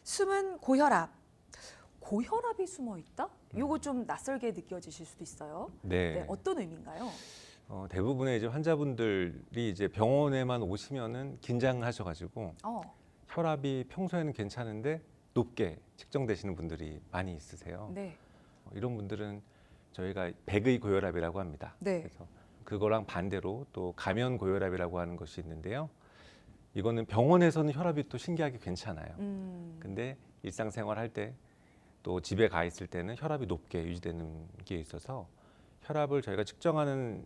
숨은 고혈압. 고혈압이 숨어 있다? 요거 좀 낯설게 느껴지실 수도 있어요. 네. 어떤 의미인가요? 대부분의 이제 환자분들이 이제 병원에만 오시면은 긴장을 하셔가지고 혈압이 평소에는 괜찮은데 높게 측정되시는 분들이 많이 있으세요. 네. 이런 분들은 저희가 백의 고혈압이라고 합니다. 네. 그래서 그거랑 반대로 또 가면 고혈압이라고 하는 것이 있는데요. 이거는 병원에서는 혈압이 또 신기하게 괜찮아요. 근데 일상생활 할 때 또 집에 가 있을 때는 혈압이 높게 유지되는 게 있어서 혈압을 저희가 측정하는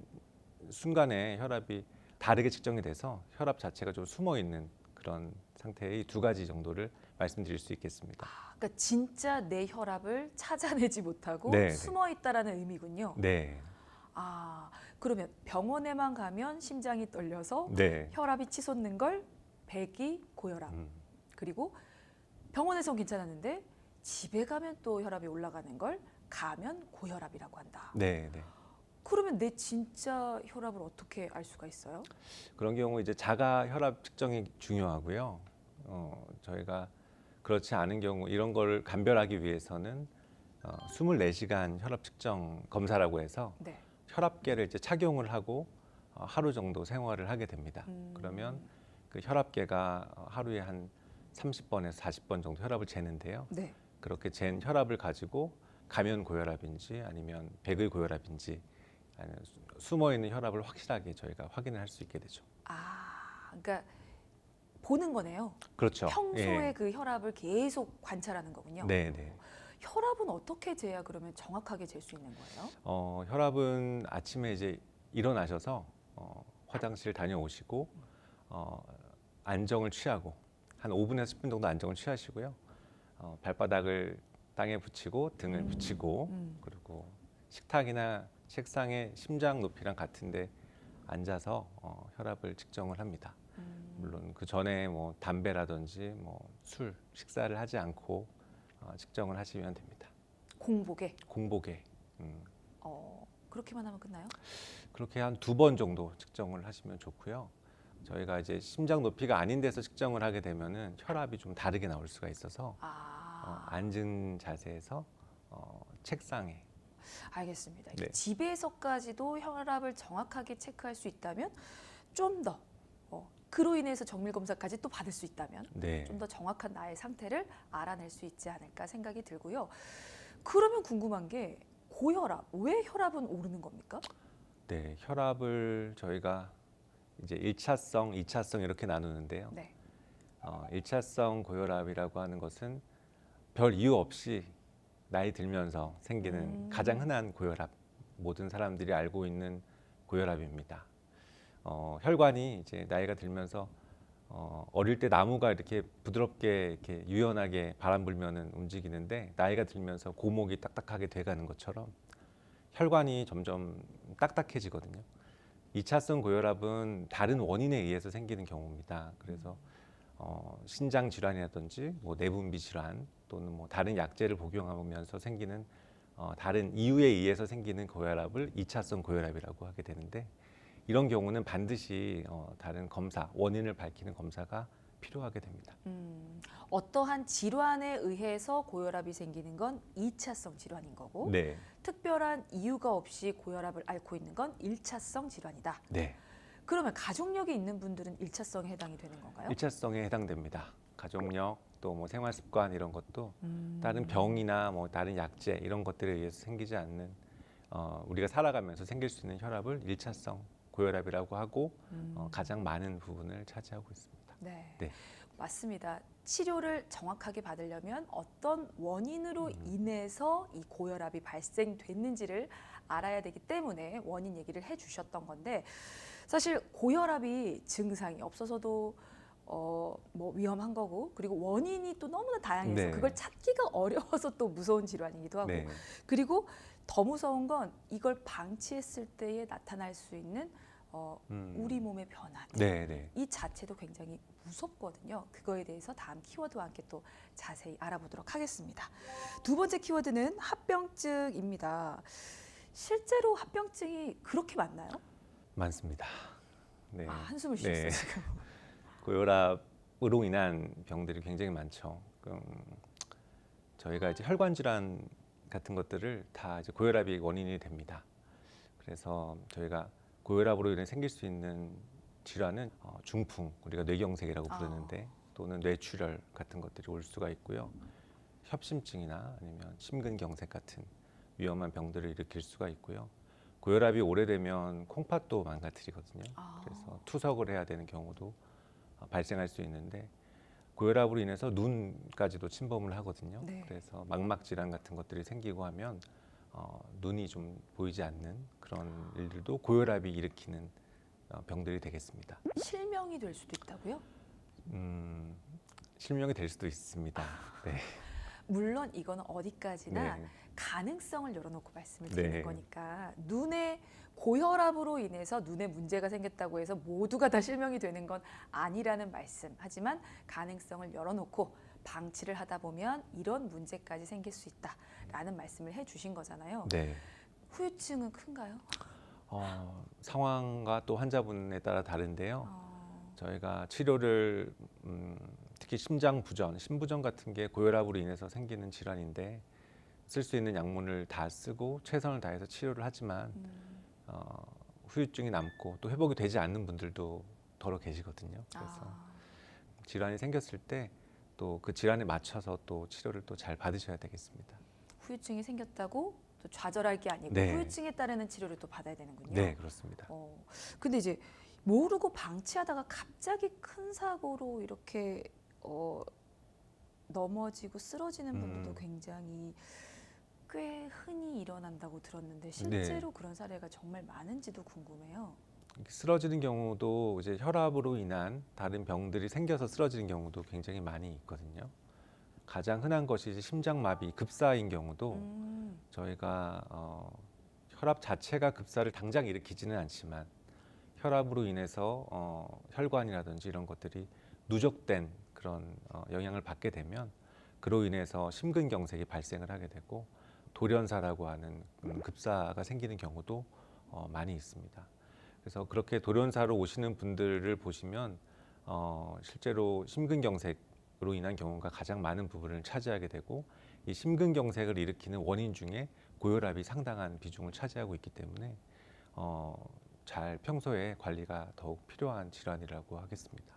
순간에 혈압이 다르게 측정이 돼서 혈압 자체가 좀 숨어 있는 그런 상태의 두 가지 정도를 말씀드릴 수 있겠습니다. 그러니까 진짜 내 혈압을 찾아내지 못하고 네, 숨어 있다라는 의미군요. 네. 그러면 병원에만 가면 심장이 떨려서 네. 혈압이 치솟는 걸 백이 고혈압. 그리고 병원에선 괜찮았는데 집에 가면 또 혈압이 올라가는 걸 가면 고혈압이라고 한다. 네, 네. 그러면 내 진짜 혈압을 어떻게 알 수가 있어요? 그런 경우 이제 자가 혈압 측정이 중요하고요. 저희가 그렇지 않은 경우 이런 걸 감별하기 위해서는 24시간 혈압 측정 검사라고 해서 네. 혈압계를 이제 착용을 하고 하루 정도 생활을 하게 됩니다. 그러면 그 혈압계가 하루에 한 30번에서 40번 정도 혈압을 재는데요. 네. 그렇게 잰 혈압을 가지고 가면 고혈압인지 아니면 백의 고혈압인지 아니면 숨어 있는 혈압을 확실하게 저희가 확인을 할 수 있게 되죠. 그러니까 보는 거네요. 그렇죠. 평소에 예. 그 혈압을 계속 관찰하는 거군요. 네, 네. 혈압은 어떻게 재야 그러면 정확하게 잴 수 있는 거예요? 혈압은 아침에 이제 일어나셔서 화장실 다녀오시고 안정을 취하고 한 5분에서 10분 정도 안정을 취하시고요. 발바닥을 땅에 붙이고 등을 붙이고 그리고 식탁이나 책상에 심장 높이랑 같은데 앉아서 혈압을 측정을 합니다. 물론 그 전에 뭐 담배라든지 뭐 술 식사를 하지 않고 측정을 하시면 됩니다. 공복에? 공복에. 그렇게만 하면 끝나요? 그렇게 한 2번 정도 측정을 하시면 좋고요. 저희가 이제 심장 높이가 아닌 데서 측정을 하게 되면은 혈압이 좀 다르게 나올 수가 있어서 앉은 자세에서 책상에. 알겠습니다. 네. 집에서까지도 혈압을 정확하게 체크할 수 있다면 좀 더 그로 인해서 정밀 검사까지 또 받을 수 있다면 네. 좀 더 정확한 나의 상태를 알아낼 수 있지 않을까 생각이 들고요. 그러면 궁금한 게 고혈압, 왜 혈압은 오르는 겁니까? 네, 혈압을 저희가 이제 1차성, 2차성 이렇게 나누는데요. 네. 1차성 고혈압이라고 하는 것은 별 이유 없이 나이 들면서 생기는 가장 흔한 고혈압, 모든 사람들이 알고 있는 고혈압입니다. 혈관이 이제 나이가 들면서 어릴 때 나무가 이렇게 부드럽게 이렇게 유연하게 바람 불면은 움직이는데 나이가 들면서 고목이 딱딱하게 돼가는 것처럼 혈관이 점점 딱딱해지거든요. 2차성 고혈압은 다른 원인에 의해서 생기는 경우입니다. 그래서 신장 질환이라든지 뭐 내분비 질환 또는 뭐 다른 약제를 복용하면서 생기는 다른 이유에 의해서 생기는 고혈압을 2차성 고혈압이라고 하게 되는데 이런 경우는 반드시 다른 검사, 원인을 밝히는 검사가 필요하게 됩니다. 어떠한 질환에 의해서 고혈압이 생기는 건 2차성 질환인 거고 네. 특별한 이유가 없이 고혈압을 앓고 있는 건 1차성 질환이다. 네. 그러면 가족력이 있는 분들은 1차성에 해당이 되는 건가요? 1차성에 해당됩니다. 가족력 또 뭐 생활 습관 이런 것도 다른 병이나 뭐 다른 약제 이런 것들에 의해서 생기지 않는 우리가 살아가면서 생길 수 있는 혈압을 1차성 고혈압이라고 하고 가장 많은 부분을 차지하고 있습니다. 네. 네. 맞습니다. 치료를 정확하게 받으려면 어떤 원인으로 인해서 이 고혈압이 발생됐는지를 알아야 되기 때문에 원인 얘기를 해주셨던 건데 사실 고혈압이 증상이 없어서도 뭐 위험한 거고 그리고 원인이 또 너무나 다양해서 네. 그걸 찾기가 어려워서 또 무서운 질환이기도 하고 네. 그리고 더 무서운 건 이걸 방치했을 때에 나타날 수 있는 우리 몸의 변화들 네, 네. 이 자체도 굉장히 무섭거든요. 그거에 대해서 다음 키워드와 함께 또 자세히 알아보도록 하겠습니다. 두 번째 키워드는 합병증입니다. 실제로 합병증이 그렇게 많나요? 많습니다. 네. 한숨을 쉬셨어요, 네. 지금. 고혈압으로 인한 병들이 굉장히 많죠. 저희가 이제 혈관 질환 같은 것들을 다 이제 고혈압이 원인이 됩니다. 그래서 저희가 고혈압으로 인해 생길 수 있는 질환은 중풍, 우리가 뇌경색이라고 부르는데 또는 뇌출혈 같은 것들이 올 수가 있고요. 협심증이나 아니면 심근경색 같은 위험한 병들을 일으킬 수가 있고요. 고혈압이 오래되면 콩팥도 망가뜨리거든요. 그래서 투석을 해야 되는 경우도 발생할 수 있는데 고혈압으로 인해서 눈까지도 침범을 하거든요. 네. 그래서 망막 질환 같은 것들이 생기고 하면 눈이 좀 보이지 않는 그런 일들도 고혈압이 일으키는 병들이 되겠습니다. 실명이 될 수도 있다고요? 실명이 될 수도 있습니다. 네. 물론 이거는 어디까지나 네. 가능성을 열어놓고 말씀을 드리는 네. 거니까 눈에 고혈압으로 인해서 눈에 문제가 생겼다고 해서 모두가 다 실명이 되는 건 아니라는 말씀. 하지만 가능성을 열어놓고 방치를 하다 보면 이런 문제까지 생길 수 있다라는 말씀을 해주신 거잖아요. 네. 후유증은 큰가요? 상황과 또 환자분에 따라 다른데요. 저희가 치료를 특히 심장 부전, 심부전 같은 게 고혈압으로 인해서 생기는 질환인데 쓸 수 있는 약물을 다 쓰고 최선을 다해서 치료를 하지만 후유증이 남고 또 회복이 되지 않는 분들도 더러 계시거든요. 그래서 질환이 생겼을 때 또 그 질환에 맞춰서 또 치료를 또 잘 받으셔야 되겠습니다. 후유증이 생겼다고 또 좌절할 게 아니고 네. 후유증에 따르는 치료를 또 받아야 되는군요. 네, 그렇습니다. 근데 이제 모르고 방치하다가 갑자기 큰 사고로 이렇게 넘어지고 쓰러지는 분들도 굉장히 꽤 흔히 일어난다고 들었는데 실제로 그런 사례가 정말 많은지도 궁금해요. 쓰러지는 경우도 이제 혈압으로 인한 다른 병들이 생겨서 쓰러지는 경우도 굉장히 많이 있거든요. 가장 흔한 것이 이제 심장마비, 급사인 경우도 저희가 혈압 자체가 급사를 당장 일으키지는 않지만 혈압으로 인해서 혈관이라든지 이런 것들이 누적된 그런 영향을 받게 되면 그로 인해서 심근경색이 발생을 하게 되고 돌연사라고 하는 급사가 생기는 경우도 많이 있습니다. 그래서 그렇게 돌연사로 오시는 분들을 보시면 실제로 심근경색으로 인한 경우가 가장 많은 부분을 차지하게 되고 이 심근경색을 일으키는 원인 중에 고혈압이 상당한 비중을 차지하고 있기 때문에 잘 평소에 관리가 더욱 필요한 질환이라고 하겠습니다.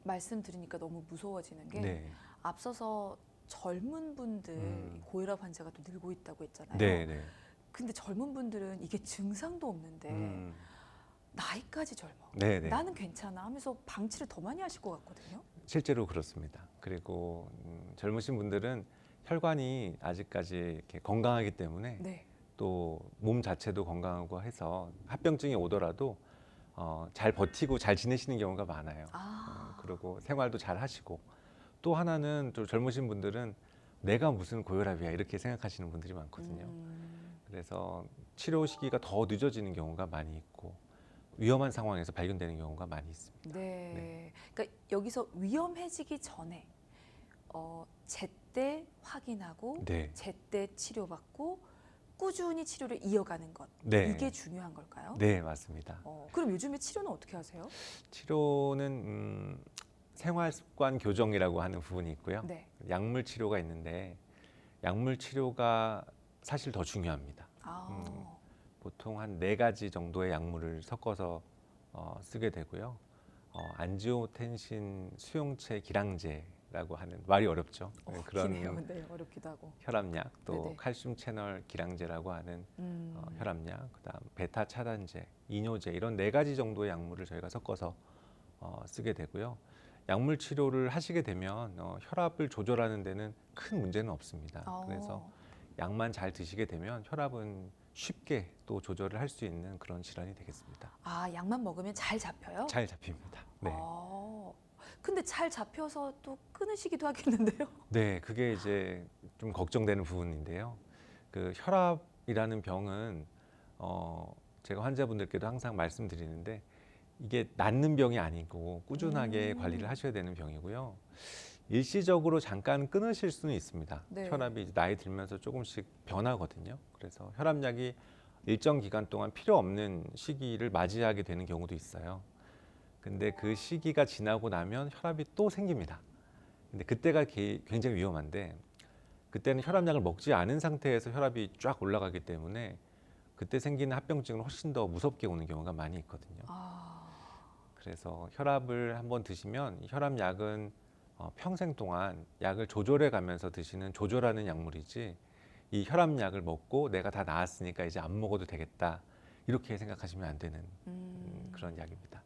말씀 들으니까 너무 무서워지는 게 네. 앞서서 젊은 분들 고혈압 환자가 또 늘고 있다고 했잖아요. 네, 네. 근데 젊은 분들은 이게 증상도 없는데 나이까지 젊어. 네, 네. 나는 괜찮아 하면서 방치를 더 많이 하실 것 같거든요. 실제로 그렇습니다. 그리고 젊으신 분들은 혈관이 아직까지 이렇게 건강하기 때문에 네. 또 몸 자체도 건강하고 해서 합병증이 오더라도 잘 버티고 잘 지내시는 경우가 많아요. 그리고 생활도 잘 하시고 또 하나는 또 젊으신 분들은 내가 무슨 고혈압이야 이렇게 생각하시는 분들이 많거든요. 그래서 치료 시기가 더 늦어지는 경우가 많이 있고 위험한 상황에서 발견되는 경우가 많이 있습니다. 네. 그러니까 여기서 위험해지기 전에 제때 확인하고 네. 제때 치료받고 꾸준히 치료를 이어가는 것. 네. 이게 중요한 걸까요? 네, 맞습니다. 그럼 요즘에 치료는 어떻게 하세요? 치료는 생활 습관 교정이라고 하는 부분이 있고요. 네. 약물 치료가 있는데 약물 치료가 사실 더 중요합니다. 보통 한 4가지 정도의 약물을 섞어서 쓰게 되고요. 안지오텐신 수용체 기량제라고 하는 말이 어렵죠. 그런 네, 어렵기도 하고. 혈압약, 또 네네. 칼슘 채널 기량제라고 하는 혈압약, 그다음 베타 차단제, 이뇨제 이런 4가지 정도의 약물을 저희가 섞어서 쓰게 되고요. 약물 치료를 하시게 되면 혈압을 조절하는 데는 큰 문제는 없습니다. 그래서 약만 잘 드시게 되면 혈압은 쉽게 또 조절을 할 수 있는 그런 질환이 되겠습니다. 약만 먹으면 잘 잡혀요? 잘 잡힙니다. 네. 근데 잘 잡혀서 또 끊으시기도 하겠는데요? 네, 그게 이제 좀 걱정되는 부분인데요. 그 혈압이라는 병은 제가 환자분들께도 항상 말씀드리는데 이게 낫는 병이 아니고 꾸준하게 관리를 하셔야 되는 병이고요. 일시적으로 잠깐 끊으실 수는 있습니다. 네. 혈압이 이제 나이 들면서 조금씩 변하거든요. 그래서 혈압약이 일정 기간 동안 필요 없는 시기를 맞이하게 되는 경우도 있어요. 근데 그 시기가 지나고 나면 혈압이 또 생깁니다. 근데 그때가 굉장히 위험한데 그때는 혈압약을 먹지 않은 상태에서 혈압이 쫙 올라가기 때문에 그때 생기는 합병증은 훨씬 더 무섭게 오는 경우가 많이 있거든요. 그래서 혈압을 한번 드시면 혈압약은 평생 동안 약을 조절해 가면서 드시는 조절하는 약물이지 이 혈압약을 먹고 내가 다 나았으니까 이제 안 먹어도 되겠다 이렇게 생각하시면 안 되는 그런 약입니다.